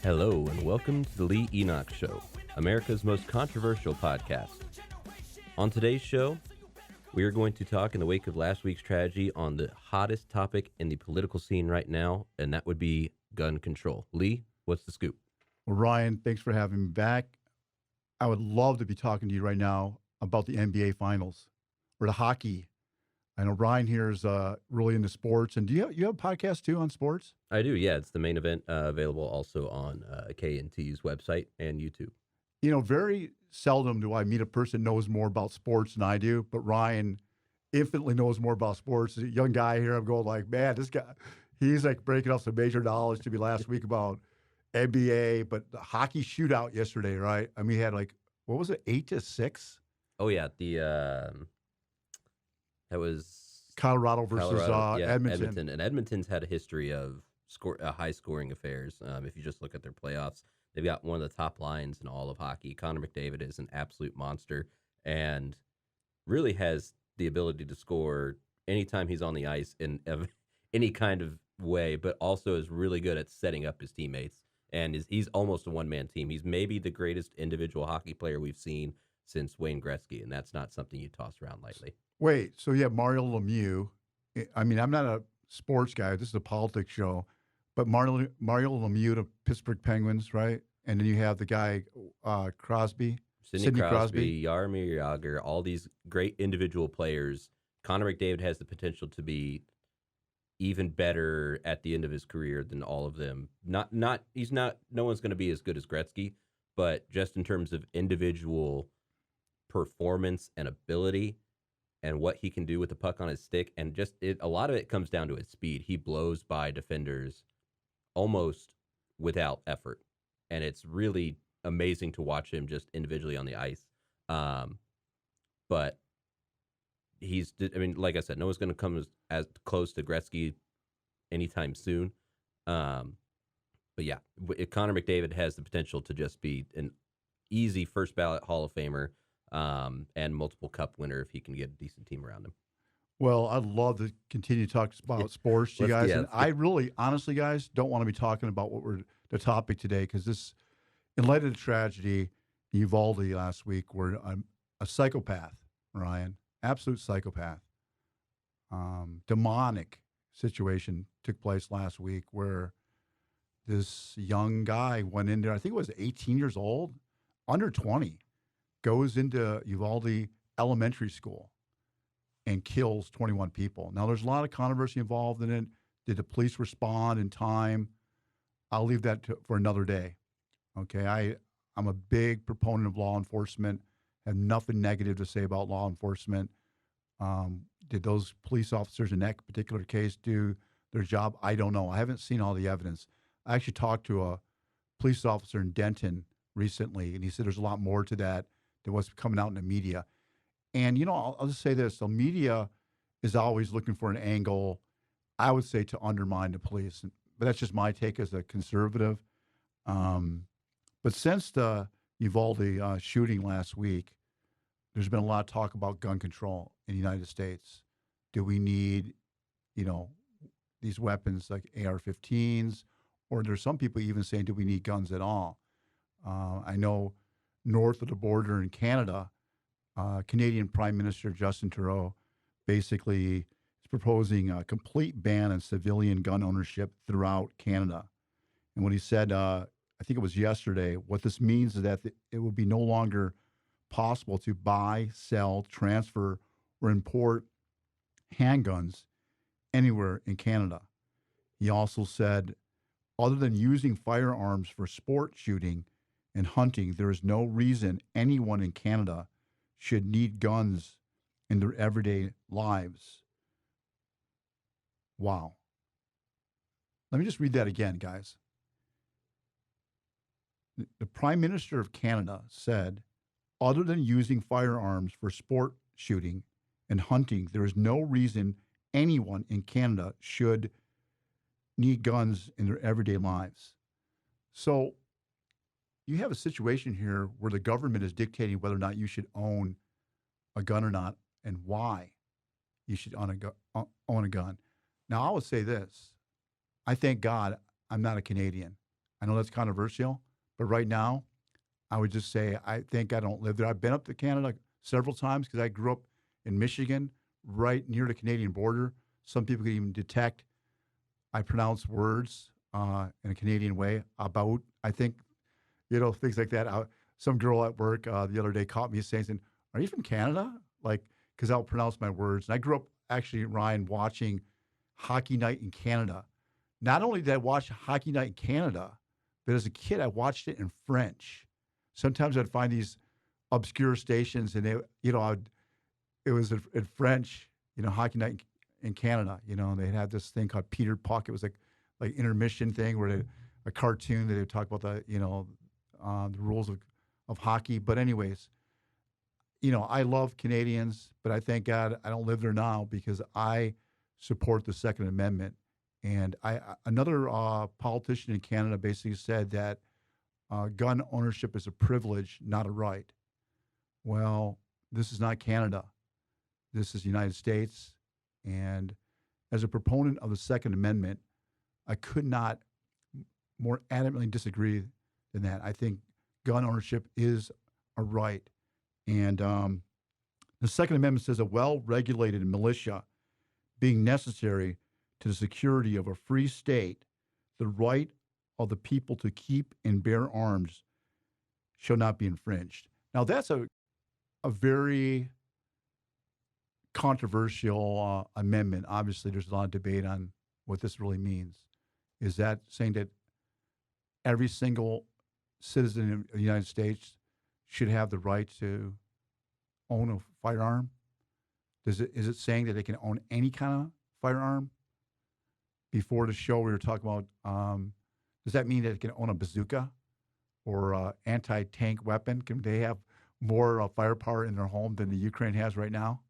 Hello, and welcome to the Lee Enochs Show, America's most controversial podcast. On today's show, we are going to talk in the wake of last week's tragedy on the hottest topic in the political scene right now, and that would be gun control. Lee, what's the scoop? Well, Ryan, thanks for having me back. I would love to be talking to you right now about the NBA Finals or the hockey. I know Ryan here is really into sports. And do you have a podcast too on sports? I do, yeah. It's the main event, available also on K&T's website and YouTube. You know, very seldom do I meet a person who knows more about sports than I do, but Ryan infinitely knows more about sports. A young guy here, I'm going like, man, this guy, he's like breaking off some major knowledge to me last week about NBA, but the hockey shootout yesterday, right? I mean, he had like, what was it, 8-6? Oh, yeah, that was Colorado versus Edmonton. And Edmonton's had a history of high-scoring affairs. If you just look at their playoffs, they've got one of the top lines in all of hockey. Connor McDavid is an absolute monster and really has the ability to score anytime he's on the ice in any kind of way, but also is really good at setting up his teammates. And he's almost a one-man team. He's maybe the greatest individual hockey player we've seen since Wayne Gretzky, and that's not something you toss around lightly. Wait, so you have Mario Lemieux. I mean, I'm not a sports guy. This is a politics show. But Mario Lemieux, the Pittsburgh Penguins, right? And then you have the guy, Crosby. Sidney Crosby, Jaromir Jagr, all these great individual players. Connor McDavid has the potential to be even better at the end of his career than all of them. No one's going to be as good as Gretzky, but just in terms of individual performance and ability and what he can do with the puck on his stick, and a lot of it comes down to his speed. He blows by defenders almost without effort, and it's really amazing to watch him just individually on the ice. But like I said, no one's going to come as close to Gretzky anytime soon. But yeah, Connor McDavid has the potential to just be an easy first ballot Hall of Famer, and multiple cup winner if he can get a decent team around him. Well, I'd love to continue to talk about sports to you guys. And I really, honestly, guys, don't want to be talking about the topic today, because this, in light of the tragedy in Uvalde last week, where a psychopath, Ryan, absolute psychopath, demonic situation took place last week where this young guy went in there, I think it was 18 years old, under 20, goes into Uvalde Elementary School and kills 21 people. Now, there's a lot of controversy involved in it. Did the police respond in time? I'll leave that for another day. Okay, I'm a big proponent of law enforcement, have nothing negative to say about law enforcement. Did those police officers in that particular case do their job? I don't know. I haven't seen all the evidence. I actually talked to a police officer in Denton recently, and he said there's a lot more to that than what's coming out in the media. And, you know, I'll just say this. The media is always looking for an angle, I would say, to undermine the police. But that's just my take as a conservative. But since the Uvalde shooting last week, there's been a lot of talk about gun control in the United States. Do we need, these weapons like AR-15s? Or there's some people even saying, do we need guns at all? I know north of the border in Canada, Canadian Prime Minister Justin Trudeau basically is proposing a complete ban on civilian gun ownership throughout Canada. And what he said, I think it was yesterday, what this means is that it will be no longer possible to buy, sell, transfer, or import handguns anywhere in Canada. He also said, other than using firearms for sport shooting and hunting, there is no reason anyone in Canada should need guns in their everyday lives. Wow. Let me just read that again, guys. The Prime Minister of Canada said, other than using firearms for sport shooting and hunting, there is no reason anyone in Canada should need guns in their everyday lives. So you have a situation here where the government is dictating whether or not you should own a gun or not, and why you should own a gun. Now, I would say this. I thank God I'm not a Canadian. I know that's controversial, but right now, I would just say I think I don't live there. I've been up to Canada several times because I grew up in Michigan, right near the Canadian border. Some people can even detect I pronounce words in a Canadian way about, I think, things like that. Some girl at work the other day caught me saying, "Are you from Canada?" Like, because I'll pronounce my words. And I grew up actually, Ryan, watching Hockey Night in Canada. Not only did I watch Hockey Night in Canada, but as a kid, I watched it in French. Sometimes I'd find these obscure stations, and it was in French. Hockey Night in Canada. And they had this thing called Peter Puck. It was like intermission thing where a cartoon that they would talk about the rules of hockey. But anyways, I love Canadians, but I thank God I don't live there now because I support the Second Amendment. And another politician in Canada basically said that gun ownership is a privilege, not a right. Well, this is not Canada. This is the United States. And as a proponent of the Second Amendment, I could not more adamantly disagree than that. I think gun ownership is a right. And the Second Amendment says a well regulated militia being necessary to the security of a free state, the right of the people to keep and bear arms shall not be infringed. Now, that's a very controversial amendment. Obviously, there's a lot of debate on what this really means. Is that saying that every single citizen of the United States should have the right to own a firearm? Is it saying that they can own any kind of firearm? Before the show, we were talking about does that mean that they can own a bazooka or anti-tank weapon? Can they have more firepower in their home than the Ukraine has right now?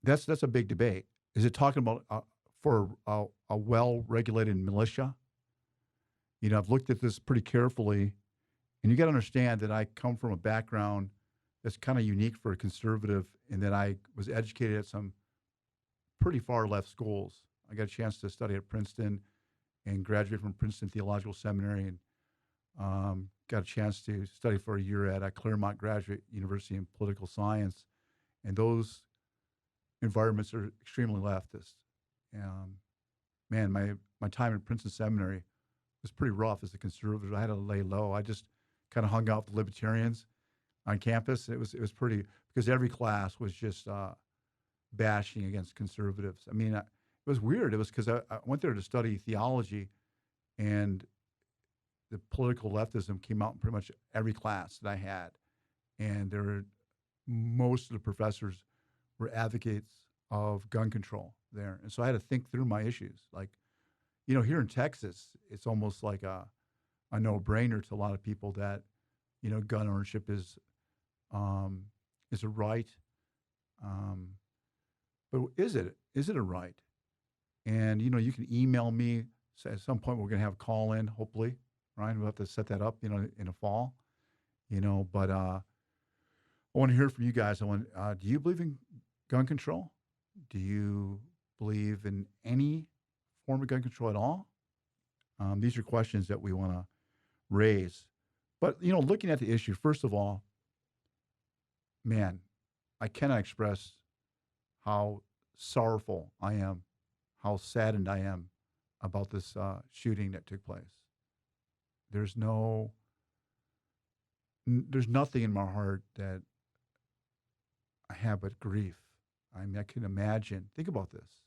That's a big debate. Is it talking about for a well-regulated militia? I've looked at this pretty carefully, and you got to understand that I come from a background that's kind of unique for a conservative, in that I was educated at some pretty far left schools. I got a chance to study at Princeton and graduate from Princeton Theological Seminary, and got a chance to study for a year at Claremont Graduate University in political science. And those environments are extremely leftist. Man, my time in Princeton Seminary was pretty rough as a conservative. I had to lay low. I just kind of hung out with libertarians on campus. It was pretty, because every class was just bashing against conservatives. I mean, it was weird. It was because I went there to study theology, and the political leftism came out in pretty much every class that I had. And most of the professors were advocates of gun control there. And so I had to think through my issues. Like, here in Texas, it's almost like a no-brainer to a lot of people that, gun ownership is a right. But is it a right? And, you can email me. So at some point, we're going to have a call in, hopefully. Ryan, we'll have to set that up, in the fall. But I want to hear from you guys. Do you believe in gun control? Do you believe in any form of gun control at all? These are questions that we want to raise. But, looking at the issue, first of all, man, I cannot express how sorrowful I am, how saddened I am about this shooting that took place. There's nothing in my heart that I have but grief. I mean, I can imagine. Think about this.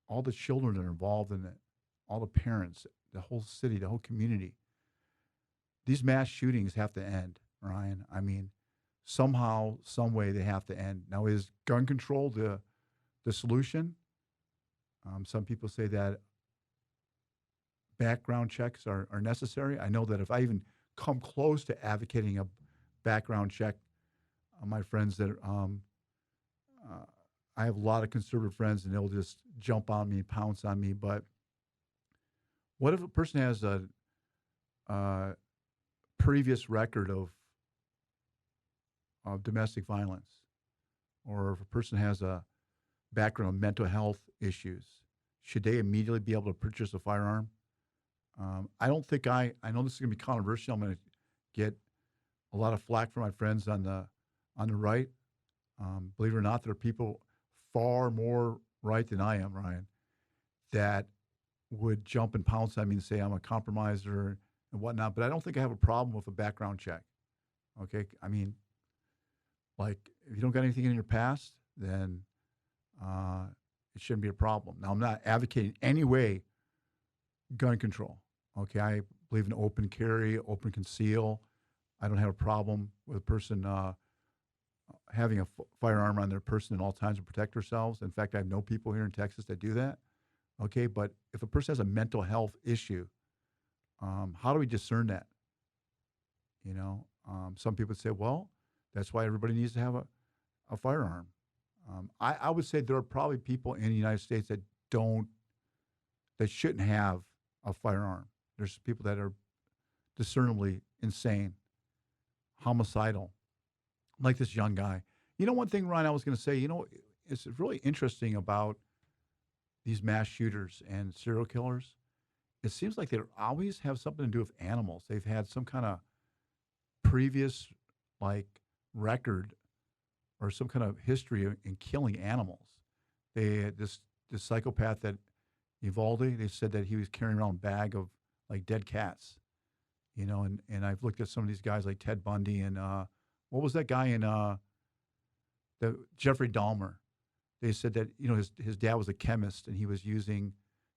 All the children that are involved in it, all the parents, the whole city, the whole community. These mass shootings have to end, Ryan. I mean, somehow, some way, they have to end. Now, is gun control the solution? Some people say that background checks are necessary. I know that if I even come close to advocating a background check, my friends that I have a lot of conservative friends, and they'll just jump on me, pounce on me. But what if a person has a previous record of domestic violence, or if a person has a background of mental health issues? should they immediately be able to purchase a firearm? I don't think I know this is going to be controversial. I'm going to get a lot of flack from my friends on the right. Believe it or not, there are people far more right than I am, Ryan, that would jump and pounce on me and say I'm a compromiser and whatnot. But I don't think I have a problem with a background check. Okay, I mean, like if you don't got anything in your past, then uh, it shouldn't be a problem. Now, I'm not advocating any way gun control. Okay, I believe in open carry, open conceal. I don't have a problem with a person having a firearm on their person at all times to protect themselves. In fact, I know people here in Texas that do that. Okay, but if a person has a mental health issue, how do we discern that? Some people say, well, that's why everybody needs to have a firearm. I would say there are probably people in the United States that shouldn't have a firearm. There's people that are discernibly insane, homicidal, like this young guy. One thing, Ryan, I was going to say, it's really interesting about these mass shooters and serial killers. It seems like they always have something to do with animals. They've had some kind of previous, like, record or some kind of history in killing animals. This psychopath that Uvalde, they said that he was carrying around a bag of like dead cats, and I've looked at some of these guys like Ted Bundy and what was that guy in the Jeffrey Dahmer? They said that his dad was a chemist and he was using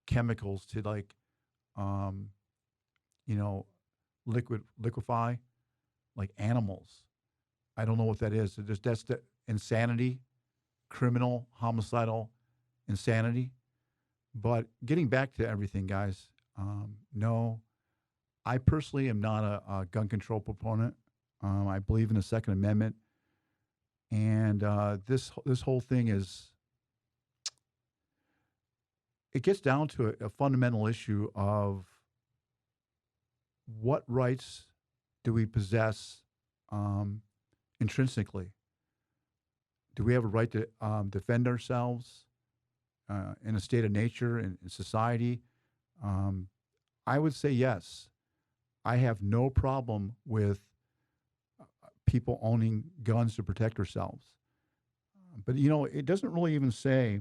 chemicals to like you know liquefy like animals. I don't know what that is. That's the insanity, criminal, homicidal insanity. But getting back to everything, guys, no, I personally am not a gun control proponent. I believe in the Second Amendment, and this whole thing it gets down to a fundamental issue of what rights do we possess intrinsically? Do we have a right to defend ourselves in a state of nature in society? I would say yes. I have no problem with people owning guns to protect ourselves. But, it doesn't really even say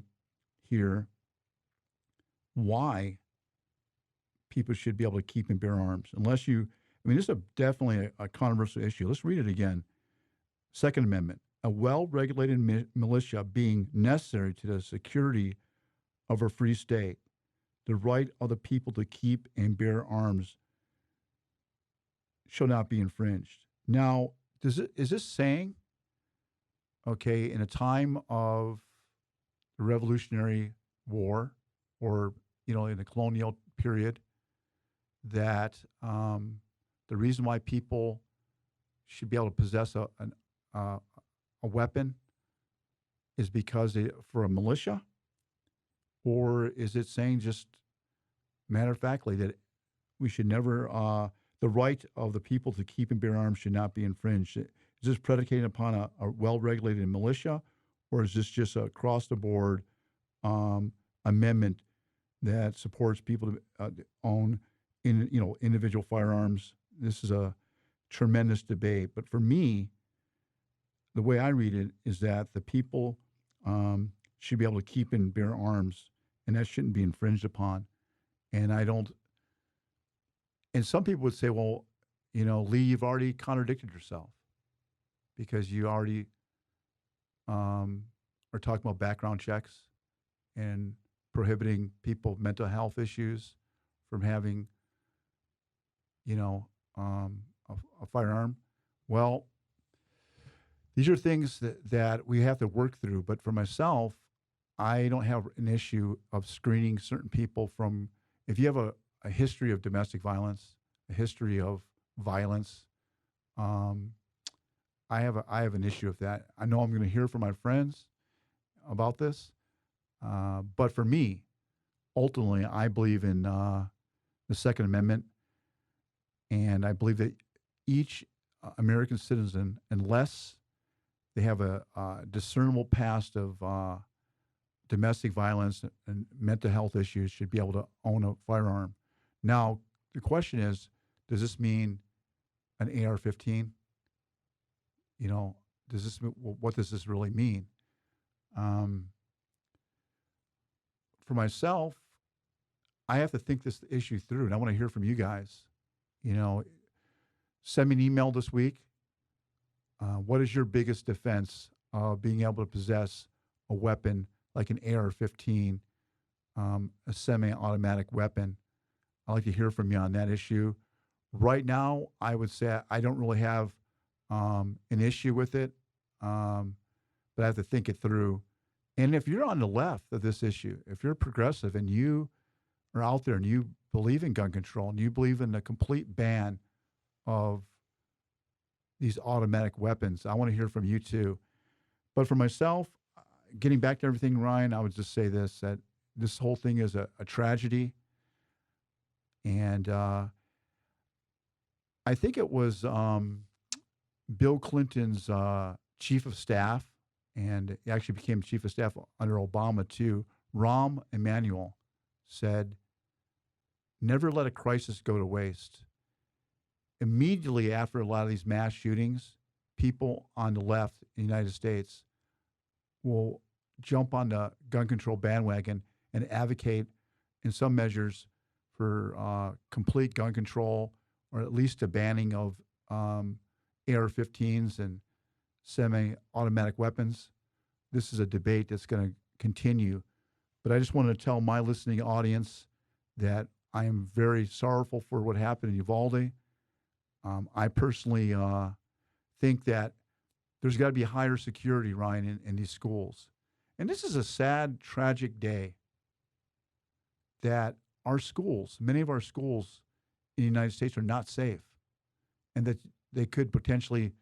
here why people should be able to keep and bear arms. This is definitely a controversial issue. Let's read it again. Second Amendment, a well-regulated militia being necessary to the security of a free state, the right of the people to keep and bear arms shall not be infringed. Now, is this saying, okay, in a time of the Revolutionary War or, in the colonial period, that the reason why people should be able to possess a weapon is because for a militia? Or is it saying just matter of factly that we should never, the right of the people to keep and bear arms should not be infringed? Is this predicated upon a well-regulated militia, or is this just a across-the-board amendment that supports people to own individual firearms? This is a tremendous debate. But for me, the way I read it is that the people should be able to keep and bear arms, and that shouldn't be infringed upon. And I don't. And some people would say, well, Lee, you've already contradicted yourself because you already are talking about background checks and prohibiting people with mental health issues from having, a firearm. Well, these are things that we have to work through. But for myself, I don't have an issue of screening certain people from, if you have a history of domestic violence, a history of violence, I have an issue with that. I know I'm going to hear from my friends about this, but for me, ultimately, I believe in the Second Amendment, and I believe that each American citizen, unless they have a discernible past of domestic violence and mental health issues should be able to own a firearm. Now, the question is, does this mean an AR-15? You know, what does this really mean? For myself, I have to think this issue through, and I want to hear from you guys. You know, send me an email this week. What is your biggest defense of being able to possess a weapon like an AR-15, a semi-automatic weapon? I'd like to hear from you on that issue. Right now, I would say I don't really have an issue with it, but I have to think it through. And if you're on the left of this issue, if you're progressive and you are out there and you believe in gun control and you believe in the complete ban of these automatic weapons, I want to hear from you too. But for myself, getting back to everything, Ryan, I would just say this, that this whole thing is a tragedy. And I think it was Bill Clinton's chief of staff, and he actually became chief of staff under Obama too, Rahm Emanuel, said, never let a crisis go to waste. Immediately after a lot of these mass shootings, people on the left in the United States will jump on the gun control bandwagon and advocate in some measures for complete gun control, or at least a banning of AR-15s and semi-automatic weapons. This is a debate that's going to continue. But I just wanted to tell my listening audience that I am very sorrowful for what happened in Uvalde. I personally think that there's got to be higher security, Ryan, in these schools. And this is a sad, tragic day that our schools, many of our schools in the United States are not safe, and that they could potentially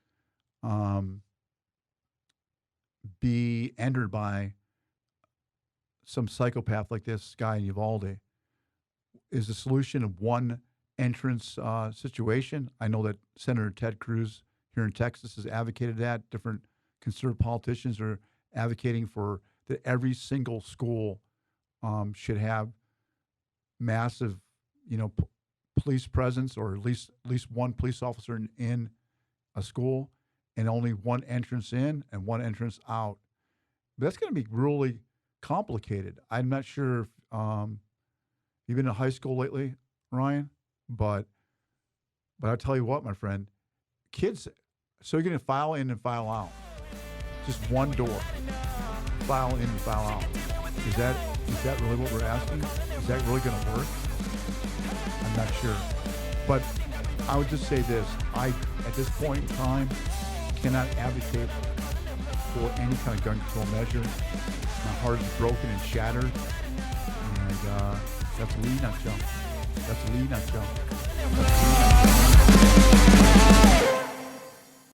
be entered by some psychopath like this guy in Uvalde. Is the solution of one entrance situation? I know that Senator Ted Cruz here in Texas has advocated that. Different conservative politicians are advocating for that every single school should have massive, police presence, or at least one police officer in a school, and only one entrance in and one entrance out. But that's going to be really complicated. I'm not sure if you've been to high school lately, Ryan, but I'll tell you what, my friend, kids, so you're going to file in and file out. Just one door. File in and file out. Is that really what we're asking? Is that really going to work? I'm not sure. But I would just say this. At this point in time, cannot advocate for any kind of gun control measure. My heart is broken and shattered. And that's a lead nutshell. That's a lead nutshell.